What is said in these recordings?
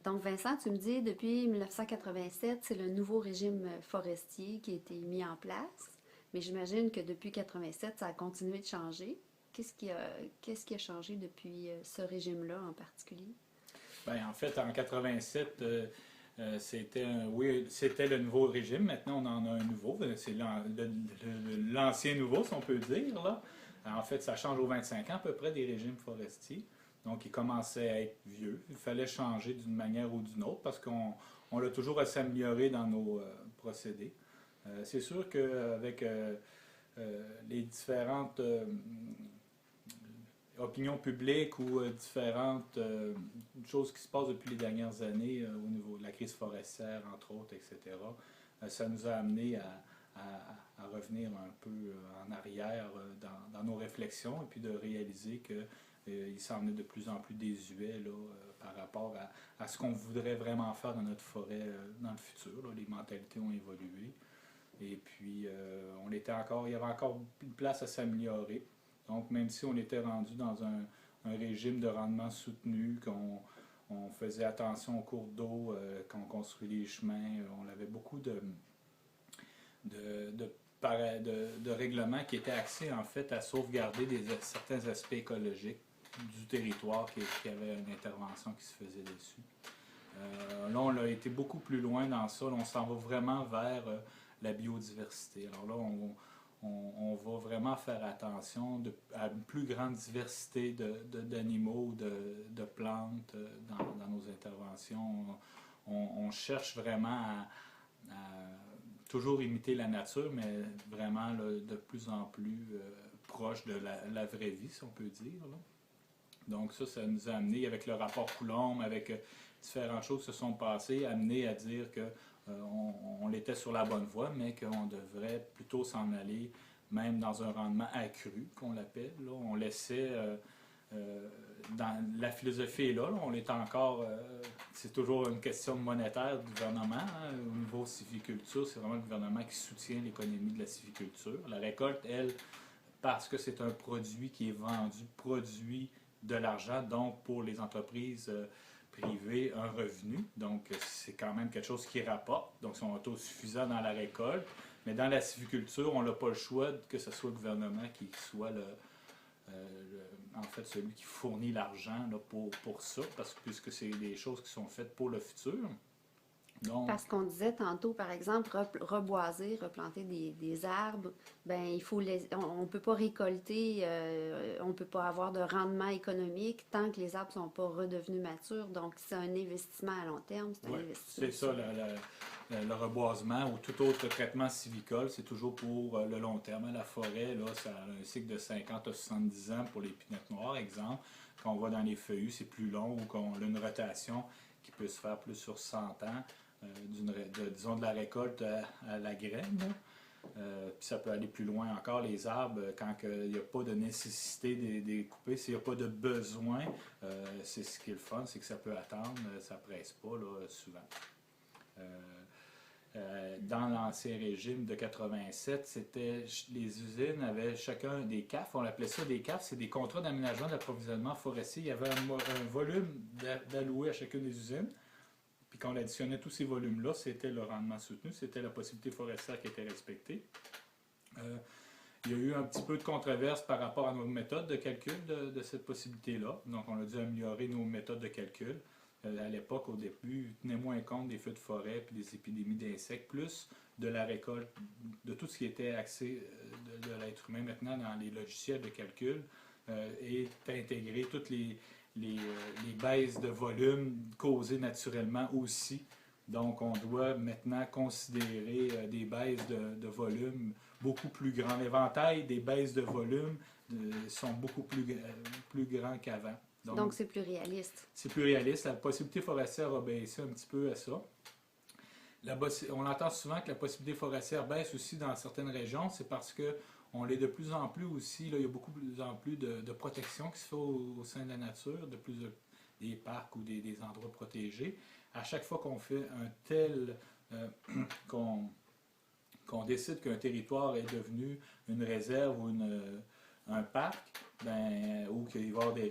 Donc, Vincent, tu me dis, depuis 1987, c'est le nouveau régime forestier qui a été mis en place. Mais j'imagine que depuis 87, ça a continué de changer. Qu'est-ce qui a changé depuis ce régime-là en particulier? Ben, en fait, en 87, oui, c'était le nouveau régime. Maintenant, on en a un nouveau. C'est l'ancien nouveau, si on peut dire, là. En fait, ça change aux 25 ans à peu près des régimes forestiers. Donc, ils commençaient à être vieux. Il fallait changer d'une manière ou d'une autre parce qu'on l'a toujours à s'améliorer dans nos procédés. C'est sûr qu'avec les différentes opinion publique ou différentes choses qui se passent depuis les dernières années au niveau de la crise forestière, entre autres, etc., ça nous a amené à revenir un peu en arrière dans nos réflexions et puis de réaliser qu'il s'en est de plus en plus désuet là, par rapport à ce qu'on voudrait vraiment faire dans notre forêt dans le futur. Là. Les mentalités ont évolué. Et puis, il y avait encore une place à s'améliorer. Donc, même si on était rendu dans un régime de rendement soutenu, qu'on faisait attention aux cours d'eau, qu'on construit les chemins, on avait beaucoup de, de, de règlements qui étaient axés en fait à sauvegarder certains aspects écologiques du territoire qui avait une intervention qui se faisait dessus. Là, on a été beaucoup plus loin dans ça. Là, on s'en va vraiment vers la biodiversité. Alors là, on va vraiment faire attention à une plus grande diversité d'animaux, de plantes dans nos interventions. On cherche vraiment à toujours imiter la nature, mais vraiment là, de plus en plus proche de la vraie vie, si on peut dire. Là. Donc ça nous a amené, avec le rapport Coulomb, avec différentes choses qui se sont passées, amené à dire que on était sur la bonne voie, mais qu'on devrait plutôt s'en aller, même dans un rendement accru, qu'on l'appelle. Là. On laissait, la philosophie est là, on est encore, c'est toujours une question monétaire du gouvernement. Hein. Au niveau civiculture, c'est vraiment le gouvernement qui soutient l'économie de la civiculture. La récolte, elle, parce que c'est un produit qui est vendu, produit de l'argent, donc pour les entreprises privées, un revenu. Donc, c'est quand même quelque chose qui rapporte. Donc, ils sont autosuffisants dans la récolte. Mais dans la civiculture, on n'a pas le choix que ce soit le gouvernement qui soit en fait celui qui fournit l'argent pour ça, puisque c'est des choses qui sont faites pour le futur. Donc, Parce qu'on disait tantôt, par exemple, reboiser, replanter des arbres, ben on peut pas récolter, on peut pas avoir de rendement économique tant que les arbres sont pas redevenus matures. Donc, c'est un investissement à long terme, c'est un oui, investissement c'est ça, sûr. le reboisement ou tout autre traitement civicole, c'est toujours pour le long terme. La forêt, là, ça a un cycle de 50 à 70 ans pour les pinèdes noires, exemple. Quand on va dans les feuillus, c'est plus long ou qu'on a une rotation qui peut se faire plus sur 100 ans, disons de la récolte à la graine. Puis ça peut aller plus loin encore, les arbres, quand il n'y a pas de nécessité de les couper, s'il n'y a pas de besoin, c'est ce qui est le fun, c'est que ça peut attendre, ça ne presse pas là, souvent. Euh, dans l'ancien régime de 87, les usines avaient chacun des CAF, on appelait ça des CAF, c'est des contrats d'aménagement d'approvisionnement forestier. Il y avait un volume d'alloué à chacune des usines. Puis quand on additionnait tous ces volumes-là, c'était le rendement soutenu, c'était la possibilité forestière qui était respectée. Euh, il y a eu un petit peu de controverse par rapport à nos méthodes de calcul de cette possibilité-là. Donc, on a dû améliorer nos méthodes de calcul. À l'époque, au début, ils tenaient moins compte des feux de forêt puis des épidémies d'insectes, plus de la récolte, de tout ce qui était axé de l'être humain. Maintenant, dans les logiciels de calcul, est intégré toutes les baisses de volume causées naturellement aussi. Donc, on doit maintenant considérer des baisses de volume beaucoup plus grandes. L'éventail des baisses de volume sont beaucoup plus grands qu'avant. Donc, Donc, c'est plus réaliste. c'est plus réaliste. La possibilité forestière a baissé un petit peu à ça. On entend souvent que la possibilité forestière baisse aussi dans certaines régions. C'est parce que on l'est de plus en plus aussi. Là, il y a beaucoup de plus en plus de protection qui se fait au sein de la nature, des parcs ou des endroits protégés. À chaque fois qu'on fait un tel qu'on décide qu'un territoire est devenu une réserve ou un parc, ou qu'il va y avoir des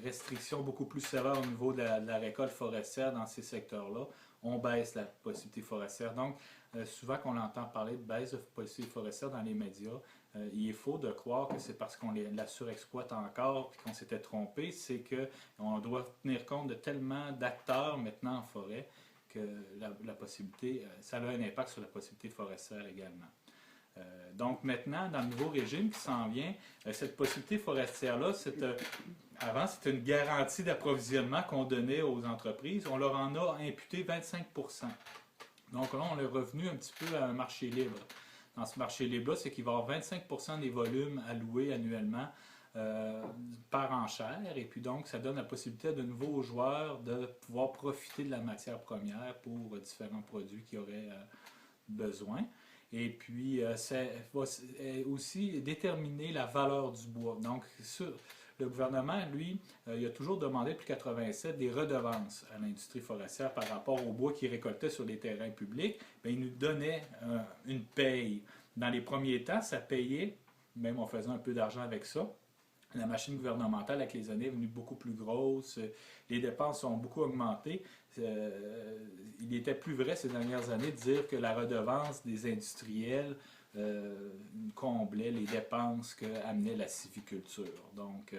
restrictions beaucoup plus sévères au niveau de la récolte forestière dans ces secteurs-là, on baisse la possibilité forestière. Donc, souvent qu'on entend parler de baisse de possibilité forestière dans les médias, il est faux de croire que c'est parce qu'on la surexploite encore et qu'on s'était trompé. C'est qu'on doit tenir compte de tellement d'acteurs maintenant en forêt que la possibilité, ça a un impact sur la possibilité forestière également. Donc maintenant, dans le nouveau régime qui s'en vient, cette possibilité forestière-là, avant, c'était une garantie d'approvisionnement qu'on donnait aux entreprises. On leur en a imputé 25%. Donc là, on est revenu un petit peu à un marché libre. Dans ce marché libre-là, c'est qu'il va y avoir 25% des volumes alloués annuellement par enchère. Et puis donc, ça donne la possibilité à de nouveaux joueurs de pouvoir profiter de la matière première pour différents produits qu'ils auraient besoin. Et puis, ça va aussi déterminer la valeur du bois. Donc, le gouvernement, lui, il a toujours demandé depuis 1987 des redevances à l'industrie forestière par rapport au bois qu'il récoltait sur les terrains publics. Bien, il nous donnait une paye. Dans les premiers temps, ça payait, même on faisait un peu d'argent avec ça. La machine gouvernementale, avec les années, est venue beaucoup plus grosse. Les dépenses ont beaucoup augmenté. Il était plus vrai ces dernières années de dire que la redevance des industriels comblait les dépenses qu'amenait la sylviculture. Donc,